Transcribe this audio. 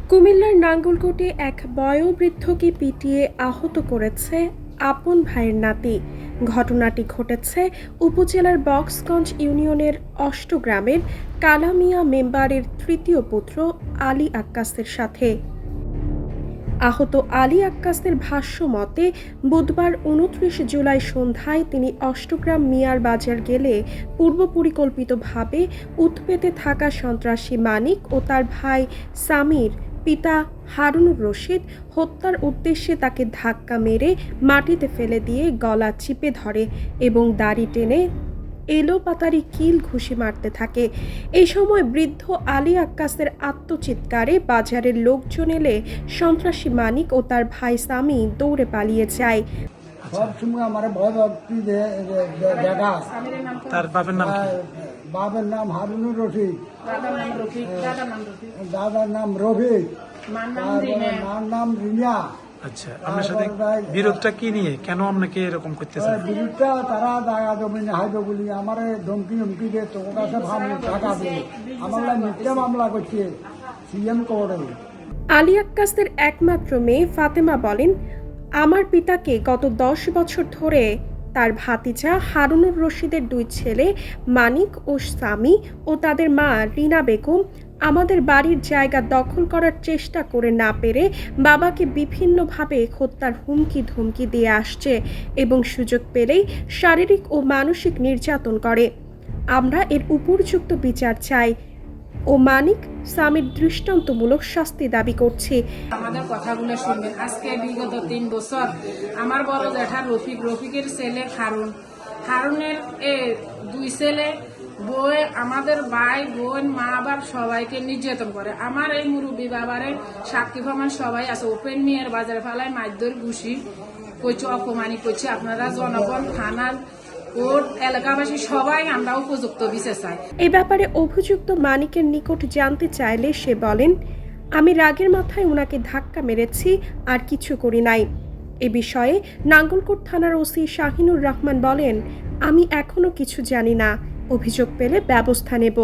কুমিল্লার নাঙ্গলকোটে এক বয়োবৃদ্ধকে পিটিয়ে আহত করেছে আপন ভাইয়ের নাতি। ঘটনাটি ঘটেছে উপজেলার বক্সগঞ্জ ইউনিয়নের অষ্টগ্রামের কালামিয়া মেম্বারের তৃতীয় পুত্র আলী আক্কাসের সাথে। আহত আলী আক্কাসের ভাষ্য মতে বুধবার ২৯ জুলাই সন্ধ্যায় তিনি অষ্টগ্রাম মিয়ার বাজার গেলে পূর্ব পরিকল্পিতভাবে উৎপেতে থাকা সন্ত্রাসী মানিক ও তার ভাই সামির পিতা হারুনুর রশিদ হত্যার উদ্দেশ্যে তাকে ধাক্কা মেরে মাটিতে ফেলে দিয়ে গলা চিপে ধরে এবং দাড়ি টেনে এলোপাতাড়ি কিল ঘুষি মারতে থাকে। এই সময় বৃদ্ধ আলী আক্কাসের আত্মচিৎকারে বাজারের লোকজন এলে সন্ত্রাসী মানিক ও তার ভাই সামি দৌড়ে পালিয়ে যায়। তার বাবার নাম কি? বাবার নাম হারুনুর রশিদ, দাদার নাম রফিক, মার নাম রিনা। আচ্ছা, আপনার সাথে বিরোধটা কি নিয়ে? কেন আপনাকে এরকম করতেছে? বিরোধটা তারা জায়গা জমি হাইতো বলি আমার ধমকি হুমকি দিয়ে তোর কাছে টাকা দিয়ে আমার মিথ্যা মামলা করছে সিএম কোর্টে। আলী আক্কাসের একমাত্র মেয়ে ফাতেমা বলেন, আমার পিতাকে গত 10 বছর ধরে তার ভাতিজা হারুনুর রশিদের 2 ছেলে মানিক ও সামি ও তাদের মা রিনা বেগম আমাদের বাড়ির জায়গা দখল করার চেষ্টা করে না পেরে বাবাকে বিভিন্নভাবে হত্যার হুমকি ধমকি দিয়ে আসছে এবং সুযোগ পেলেই শারীরিক ও মানসিক নির্যাতন করে। আমরা এর উপযুক্ত বিচার চাই ও মানিক সামির দৃষ্টান্তমূলক শাস্তি দাবি করছি। আমাদের কথাগুলো শুনবেন। আজকে বিগত 3 বছর আমার বড় জ্যাঠা রফিকের ছেলে হারুনের 2 ছেলে বই আমাদের ভাই বোন মা বাপ সবাইকে নির্যাতন করে। আমার এই মুরব্বী বাবারে সাক্ষী প্রমাণ সবাই আছে। ওপেন মিয়ার বাজারে ফেলায় মাইদর ঘুষি করছে, অপমানি করছে। আপনারা জনগণ থানার কোর্ট এলাকাবাসী সবাই আমরা উপযুক্ত বিচার চাই। এ ব্যাপারে অভিযুক্ত মানিকের নিকট জানতে চাইলে সে বলেন, আমি রাগের মাথায় ওনাকে ধাক্কা মেরেছি, আর কিছু করি নাই। এ বিষয়ে নাঙ্গলকোট থানার ওসি শাহিনুর রহমান বলেন, আমি এখনো কিছু জানি না, অভিযোগ পেলে ব্যবস্থা নেব।